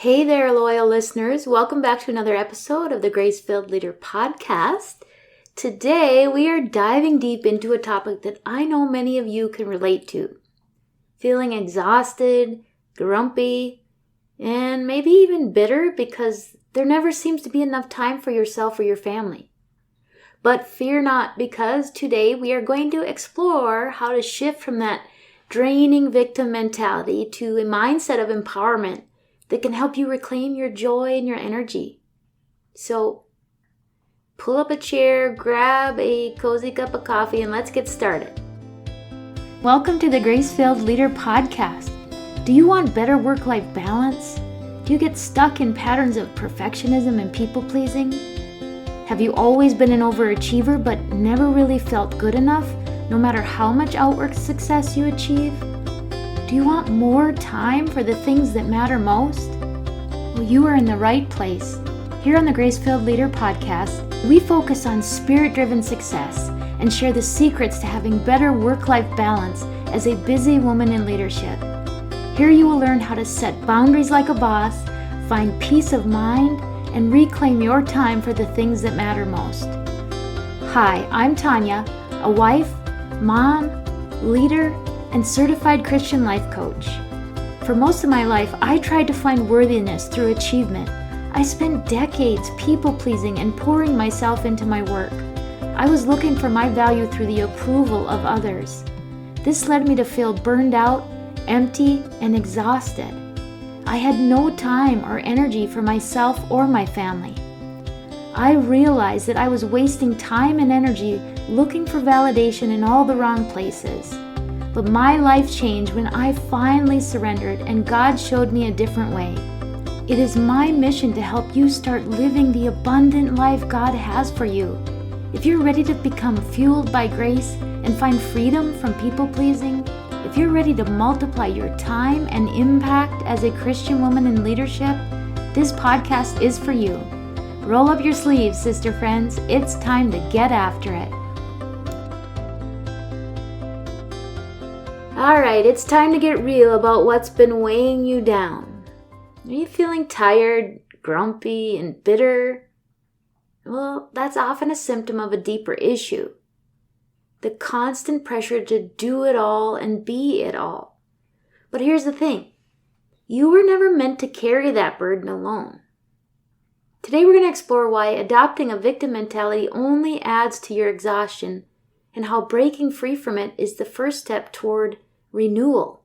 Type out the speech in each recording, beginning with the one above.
Hey there, loyal listeners. Welcome back to another episode of the Grace-Filled Leader Podcast. Today, we are diving deep into a topic that I know many of you can relate to. Feeling exhausted, grumpy, and maybe even bitter because there never seems to be enough time for yourself or your family. But fear not, because today we are going to explore how to shift from that draining victim mentality to a mindset of empowerment that can help you reclaim your joy and your energy. So, pull up a chair, grab a cozy cup of coffee, and let's get started. Welcome to the Grace-Filled Leader Podcast. Do you want better work-life balance? Do you get stuck in patterns of perfectionism and people-pleasing? Have you always been an overachiever but never really felt good enough, no matter how much outward success you achieve? Do you want more time for the things that matter most? Well, you are in the right place. Here on the Grace-Filled Leader Podcast, we focus on spirit-driven success and share the secrets to having better work-life balance as a busy woman in leadership. Here you will learn how to set boundaries like a boss, find peace of mind, and reclaim your time for the things that matter most. Hi, I'm Tanya, a wife, mom, leader, and certified Christian life coach. For most of my life, I tried to find worthiness through achievement. I spent decades people-pleasing and pouring myself into my work. I was looking for my value through the approval of others. This led me to feel burned out, empty, and exhausted. I had no time or energy for myself or my family. I realized that I was wasting time and energy looking for validation in all the wrong places. But my life changed when I finally surrendered and God showed me a different way. It is my mission to help you start living the abundant life God has for you. If you're ready to become fueled by grace and find freedom from people-pleasing, if you're ready to multiply your time and impact as a Christian woman in leadership, this podcast is for you. Roll up your sleeves, sister friends. It's time to get after it. All right, it's time to get real about what's been weighing you down. Are you feeling tired, grumpy, and bitter? Well, that's often a symptom of a deeper issue. The constant pressure to do it all and be it all. But here's the thing. You were never meant to carry that burden alone. Today we're going to explore why adopting a victim mentality only adds to your exhaustion and how breaking free from it is the first step toward renewal.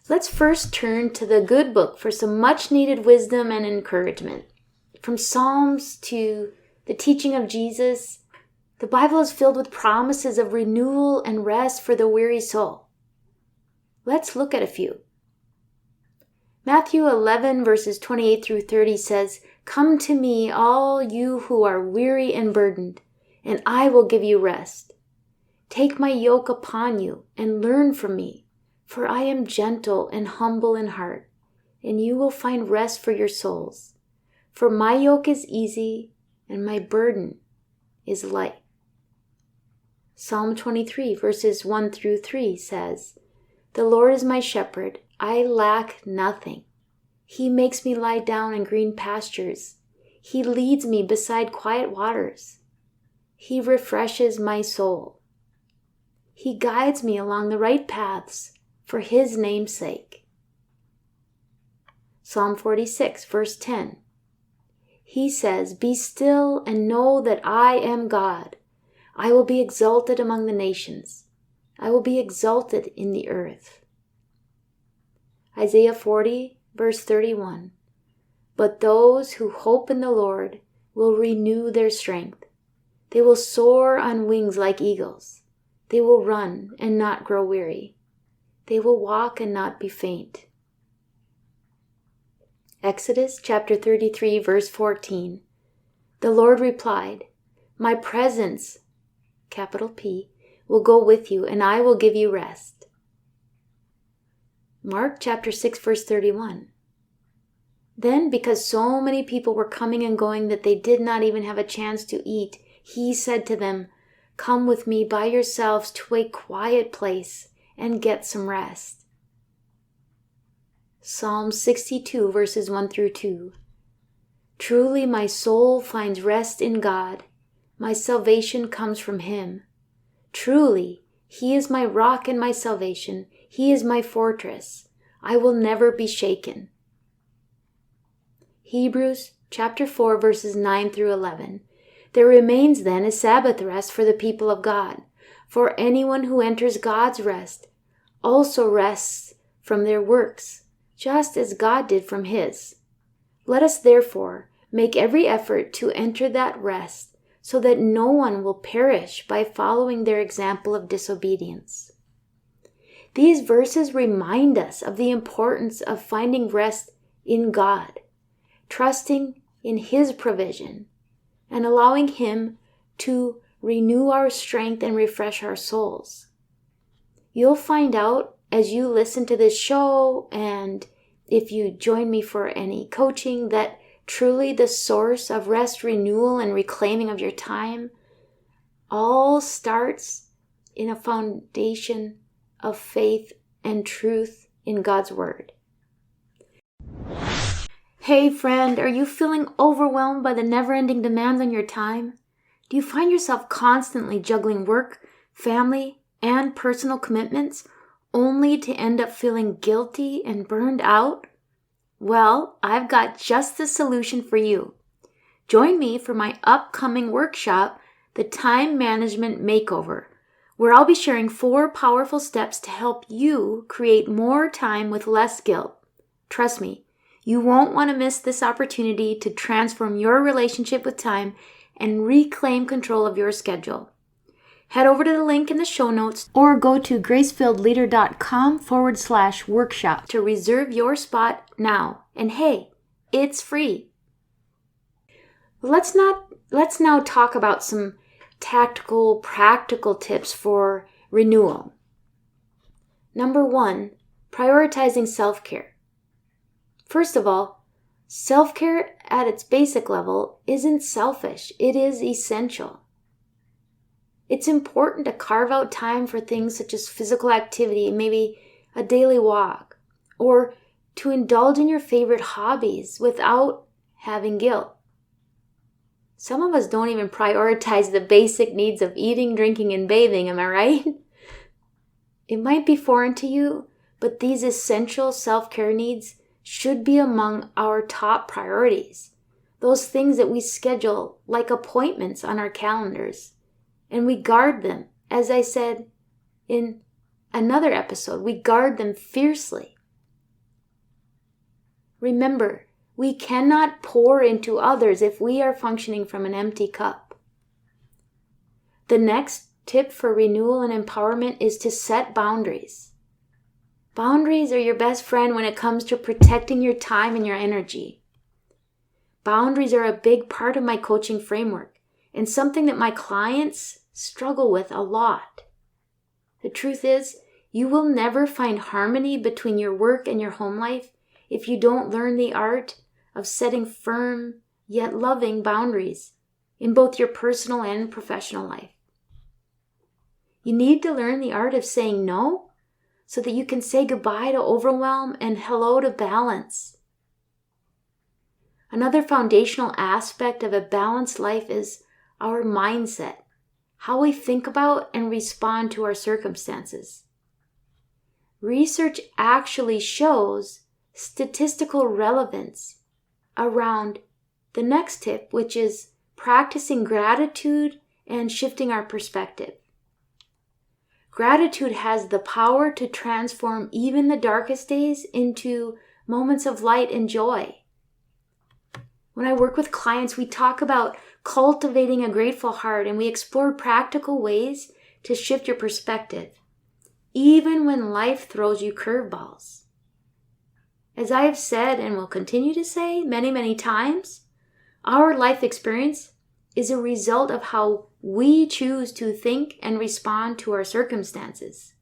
Let's first turn to the good book for some much-needed wisdom and encouragement. From Psalms to the teaching of Jesus, the Bible is filled with promises of renewal and rest for the weary soul. Let's look at a few. Matthew 11 verses 28 through 30 says, "Come to me, all you who are weary and burdened, and I will give you rest. Take my yoke upon you and learn from me, for I am gentle and humble in heart, and you will find rest for your souls. For my yoke is easy and my burden is light." Psalm 23 verses 1 through 3 says, "The Lord is my shepherd, I lack nothing. He makes me lie down in green pastures. He leads me beside quiet waters. He refreshes my soul. He guides me along the right paths for His name's sake." Psalm 46 verse 10. He says, "Be still and know that I am God. I will be exalted among the nations. I will be exalted in the earth." Isaiah 40 verse 31. "But those who hope in the Lord will renew their strength. They will soar on wings like eagles. They will run and not grow weary. They will walk and not be faint." Exodus chapter 33 verse 14. "The Lord replied, my presence," capital P, "will go with you, and I will give you rest." Mark chapter 6 verse 31. "Then, because so many people were coming and going that they did not even have a chance to eat, He said to them, 'Come with me by yourselves to a quiet place and get some rest.'" Psalm 62 verses 1 through 2. Truly my soul finds rest in God. My salvation comes from Him. Truly, He is my rock and my salvation. He is my fortress. I will never be shaken. Hebrews chapter 4 verses 9 through 11. There remains then a Sabbath rest for the people of God. For anyone who enters God's rest also rests from their works, just as God did from His. Let us therefore make every effort to enter that rest, so that no one will perish by following their example of disobedience. These verses remind us of the importance of finding rest in God, trusting in His provision, and allowing Him to renew our strength and refresh our souls. You'll find out as you listen to this show and if you join me for any coaching that truly the source of rest, renewal, and reclaiming of your time all starts in a foundation of faith and truth in God's Word. Hey friend, are you feeling overwhelmed by the never-ending demands on your time? Do you find yourself constantly juggling work, family, and personal commitments only to end up feeling guilty and burned out? Well, I've got just the solution for you. Join me for my upcoming workshop, The Time Management Makeover, where I'll be sharing 4 powerful steps to help you create more time with less guilt. Trust me, you won't want to miss this opportunity to transform your relationship with time and reclaim control of your schedule. Head over to the link in the show notes or go to gracefilledleader.com/workshop to reserve your spot now. And hey, it's free. Let's now talk about some tactical, practical tips for renewal. Number 1, prioritizing self-care. First of all, self-care at its basic level isn't selfish. It is essential. It's important to carve out time for things such as physical activity, maybe a daily walk, or to indulge in your favorite hobbies without having guilt. Some of us don't even prioritize the basic needs of eating, drinking, and bathing, am I right? It might be foreign to you, but these essential self-care needs should be among our top priorities. Those things that we schedule like appointments on our calendars. And we guard them, as I said in another episode, we guard them fiercely. Remember, we cannot pour into others if we are functioning from an empty cup. The next tip for renewal and empowerment is to set boundaries. Boundaries are your best friend when it comes to protecting your time and your energy. Boundaries are a big part of my coaching framework and something that my clients struggle with a lot. The truth is, you will never find harmony between your work and your home life if you don't learn the art of setting firm yet loving boundaries in both your personal and professional life. You need to learn the art of saying no so that you can say goodbye to overwhelm and hello to balance. Another foundational aspect of a balanced life is our mindset, how we think about and respond to our circumstances. Research actually shows statistical relevance around the next tip, which is practicing gratitude and shifting our perspective. Gratitude has the power to transform even the darkest days into moments of light and joy. When I work with clients, we talk about cultivating a grateful heart, and we explore practical ways to shift your perspective, even when life throws you curveballs. As I have said and will continue to say many, many times, our life experience is a result of how we choose to think and respond to our circumstances.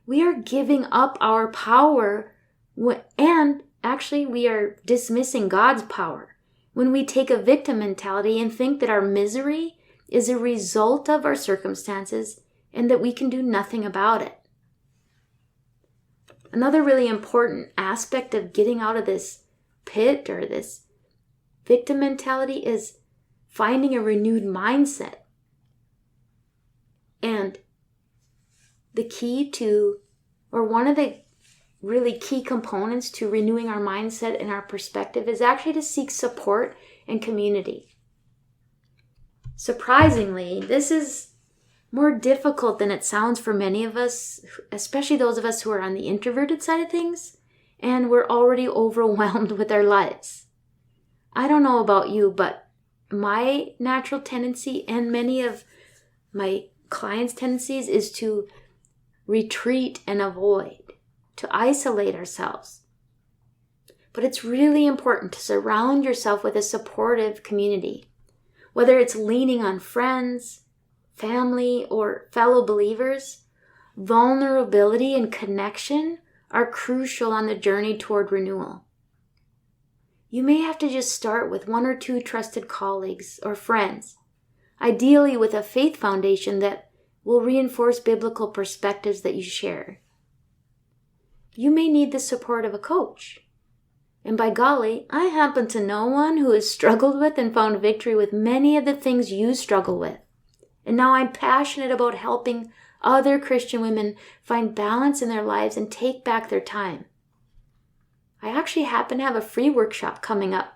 We are giving up our power, and actually we are dismissing God's power when we take a victim mentality and think that our misery is a result of our circumstances and that we can do nothing about it. Another really important aspect of getting out of this pit or this victim mentality is finding a renewed mindset. And the key to, or one of the really key components to renewing our mindset and our perspective is actually to seek support and community. Surprisingly, this is more difficult than it sounds for many of us, especially those of us who are on the introverted side of things, and we're already overwhelmed with our lives. I don't know about you, but my natural tendency and many of my clients' tendencies is to retreat and avoid, to isolate ourselves. But it's really important to surround yourself with a supportive community, whether it's leaning on friends, family, or fellow believers. Vulnerability and connection are crucial on the journey toward renewal. You may have to just start with 1 or 2 trusted colleagues or friends, ideally with a faith foundation that will reinforce biblical perspectives that you share. You may need the support of a coach. And by golly, I happen to know one who has struggled with and found victory with many of the things you struggle with. And now I'm passionate about helping other Christian women find balance in their lives and take back their time. I actually happen to have a free workshop coming up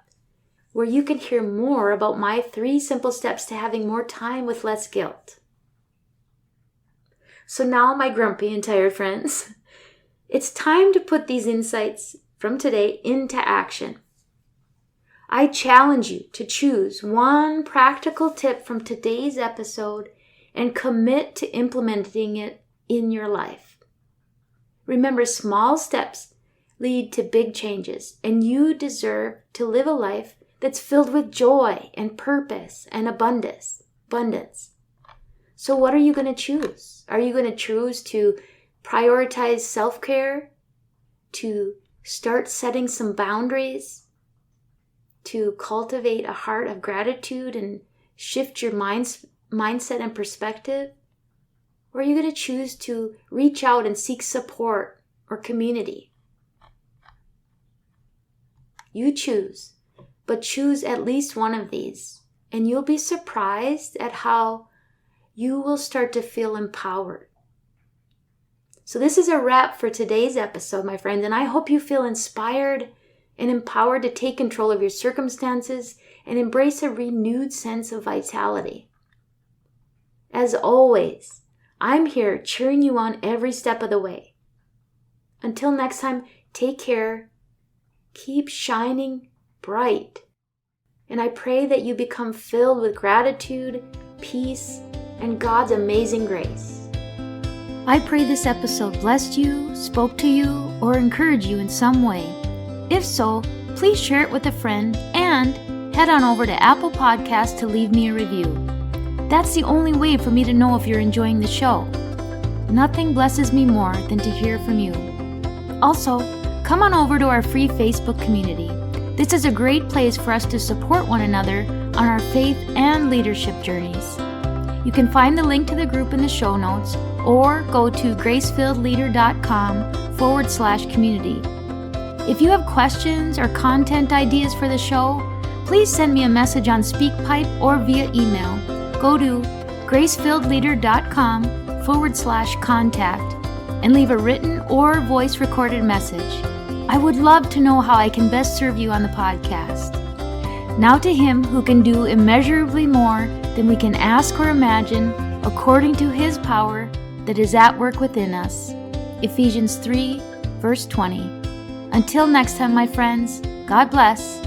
where you can hear more about my 3 simple steps to having more time with less guilt. So now, my grumpy and tired friends, it's time to put these insights from today into action. I challenge you to choose one practical tip from today's episode and commit to implementing it in your life. Remember, small steps lead to big changes, and you deserve to live a life that's filled with joy and purpose and abundance. So what are you going to choose? Are you going to choose to prioritize self-care, to start setting some boundaries, to cultivate a heart of gratitude and shift your mindset and perspective? Or are you going to choose to reach out and seek support or community? You choose, but choose at least one of these, and you'll be surprised at how you will start to feel empowered. So this is a wrap for today's episode, my friends, and I hope you feel inspired and empowered to take control of your circumstances and embrace a renewed sense of vitality. As always, I'm here cheering you on every step of the way. Until next time, take care, keep shining bright, and I pray that you become filled with gratitude, peace, and God's amazing grace. I pray this episode blessed you, spoke to you, or encouraged you in some way. If so, please share it with a friend and head on over to Apple Podcasts to leave me a review. That's the only way for me to know if you're enjoying the show. Nothing blesses me more than to hear from you. Also, come on over to our free Facebook community. This is a great place for us to support one another on our faith and leadership journeys. You can find the link to the group in the show notes or go to gracefilledleader.com/community. If you have questions or content ideas for the show, please send me a message on SpeakPipe or via email. Go to gracefilledleader.com/contact and leave a written or voice recorded message. I would love to know how I can best serve you on the podcast. Now to Him who can do immeasurably more than we can ask or imagine, according to His power that is at work within us. Ephesians 3, verse 20. Until next time, my friends, God bless.